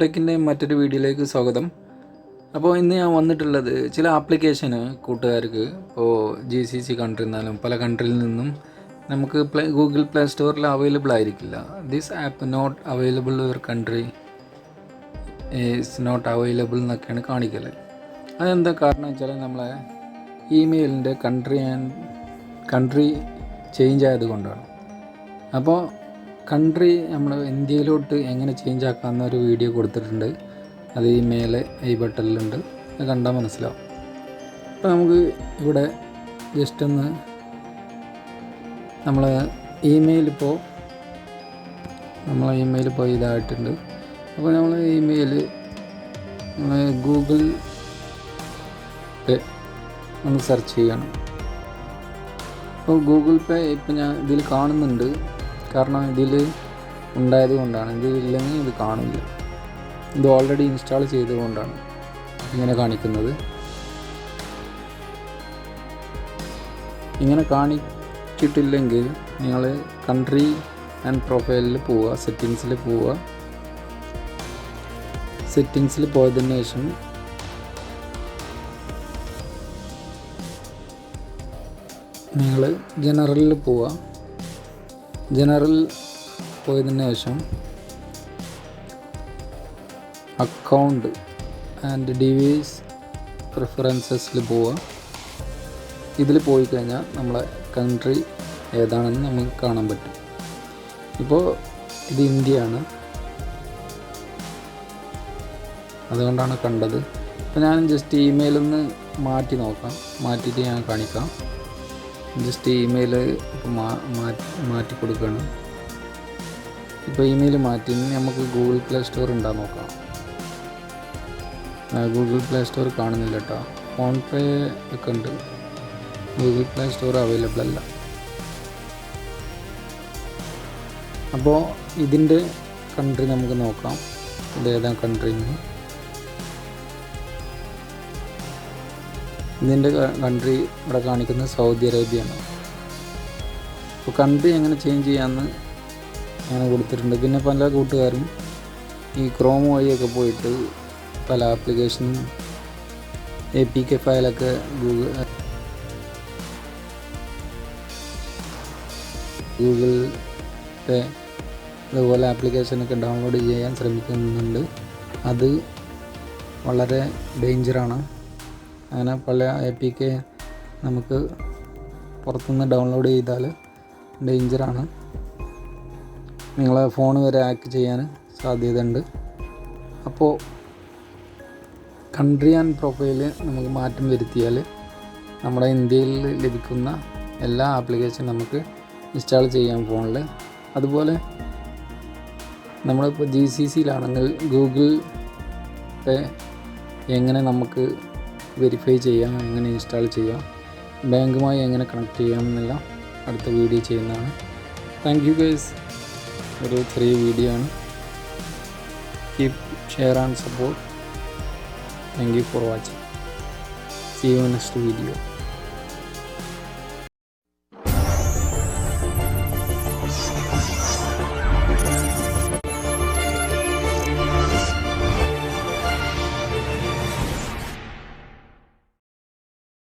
ടെക്കിൻ്റെ മറ്റൊരു വീഡിയോയിലേക്ക് സ്വാഗതം. അപ്പോൾ ഇന്ന് ഞാൻ വന്നിട്ടുള്ളത് ചില ആപ്ലിക്കേഷന് കൂട്ടുകാർക്ക് ഇപ്പോൾ GCC കൺട്രി എന്നാലും പല കൺട്രിയിൽ നിന്നും നമുക്ക് ഗൂഗിൾ പ്ലേ സ്റ്റോറിൽ അവൈലബിൾ ആയിരിക്കില്ല. This app not available your country is not available എന്നൊക്കെയാണ് കാണിക്കല്. അതെന്താ കാരണം വെച്ചാൽ നമ്മളെ ഇമെയിലിൻ്റെ കൺട്രി ചേഞ്ച് ആയതുകൊണ്ടാണ്. അപ്പോൾ കൺട്രി നമ്മൾ ഇന്ത്യയിലോട്ട് എങ്ങനെ ചേഞ്ച് ആക്കാമെന്നൊരു വീഡിയോ കൊടുത്തിട്ടുണ്ട്. അത് ഈ മേലെ ഈ ബട്ടണിലുണ്ട്, അത് കണ്ടാൽ മനസ്സിലാവും. അപ്പോൾ നമുക്ക് ഇവിടെ ജസ്റ്റ് ഒന്ന് നമ്മളെ ഇമെയിൽ ഇപ്പോൾ ഇതായിട്ടുണ്ട്. അപ്പോൾ നമ്മൾ ഇമെയിൽ ഗൂഗിൾ പേ ഒന്ന് സെർച്ച് ചെയ്യണം. അപ്പോൾ ഗൂഗിൾ പേ ഇപ്പം ഞാൻ ഇതിൽ കാണുന്നുണ്ട്, കാരണം ഇതിൽ ഉണ്ടായത് കൊണ്ടാണ്. ഇതില്ലെങ്കിൽ ഇത് കാണില്ല. ഇത് ഓൾറെഡി ഇൻസ്റ്റാൾ ചെയ്തുകൊണ്ടാണ് ഇങ്ങനെ കാണിക്കുന്നത്. ഇങ്ങനെ കാണിച്ചിട്ടില്ലെങ്കിൽ നിങ്ങൾ കൺട്രി ആൻഡ് പ്രൊഫൈലിൽ പോവുക, സെറ്റിങ്സിൽ പോയതിന് ശേഷം നിങ്ങൾ ജനറലിൽ പോവുക. ജനറൽ പോയതിന് ശേഷം അക്കൗണ്ട് ആൻഡ് ഡിവൈസ് പ്രിഫറൻസസിൽ പോവുക. ഇതിൽ പോയി കഴിഞ്ഞാൽ നമ്മളെ കൺട്രി ഏതാണെന്ന് നമുക്ക് കാണാൻ പറ്റും. ഇപ്പോൾ ഇത് ഇന്ത്യയാണ്, അതുകൊണ്ടാണ് കണ്ടത്. അപ്പോൾ ഞാൻ ജസ്റ്റ് ഇമെയിലൊന്ന് മാറ്റി നോക്കാം, മാറ്റിയിട്ട് ഞാൻ കാണിക്കാം. ജസ്റ്റ് ഇമെയിൽ മാറ്റി കൊടുക്കണം. ഇപ്പോൾ ഇമെയിൽ മാറ്റി നമുക്ക് ഗൂഗിൾ പ്ലേ സ്റ്റോർ ഉണ്ടാ നോക്കാം. ഗൂഗിൾ പ്ലേ സ്റ്റോർ കാണുന്നില്ല കേട്ടോ. ഫോൺ പേ ഒക്കെ ഉണ്ട്, ഗൂഗിൾ പ്ലേ സ്റ്റോർ അവൈലബിൾ അല്ല. അപ്പോൾ ഇതിൻ്റെ കൺട്രി നമുക്ക് നോക്കാം, ഇതേതാ കൺട്രി. ഇതിൻ്റെ കൺട്രി ഇവിടെ കാണിക്കുന്നത് സൗദി അറേബ്യയാണ്. അപ്പോൾ കൺട്രി എങ്ങനെ ചേഞ്ച് ചെയ്യാമെന്ന് ഞാൻ കൊടുത്തിട്ടുണ്ട്. പിന്നെ പല കൂട്ടുകാരും ഈ ക്രോം വഴിയൊക്കെ പോയിട്ട് പല ആപ്ലിക്കേഷനും APK ഫയലൊക്കെ ഗൂഗിൾ പേ അതുപോലെ ആപ്ലിക്കേഷനൊക്കെ ഡൗൺലോഡ് ചെയ്യാൻ ശ്രമിക്കുന്നുണ്ട്. അത് വളരെ ഡേഞ്ചറാണ്. അങ്ങനെ പല APK നമുക്ക് പുറത്തുനിന്ന് ഡൗൺലോഡ് ചെയ്താൽ ഡേഞ്ചറാണ്. നിങ്ങളെ ഫോൺ വരെ ഹാക്ക് ചെയ്യാൻ സാധ്യതയുണ്ട്. അപ്പോൾ കൺട്രി ആൻഡ് പ്രൊഫൈൽ നമുക്ക് മാറ്റം വരുത്തിയാൽ നമ്മുടെ ഇന്ത്യയിൽ ലഭിക്കുന്ന എല്ലാ ആപ്ലിക്കേഷനും നമുക്ക് ഇൻസ്റ്റാൾ ചെയ്യാം ഫോണിൽ. അതുപോലെ നമ്മളിപ്പോൾ GCCയിലാണെങ്കിൽ ഗൂഗിൾ പേ എങ്ങനെ നമുക്ക് വെരിഫൈ ചെയ്യാം, എങ്ങനെ ഇൻസ്റ്റാൾ ചെയ്യാം, ബാങ്കുമായി എങ്ങനെ കണക്ട് ചെയ്യാം എന്നെല്ലാം അടുത്ത വീഡിയോ ചെയ്യുന്നതാണ്. Thank you guys. ഒരു ചെറിയ വീഡിയോ ആണ്. Keep share and support. Thank you for watching. See you in next video.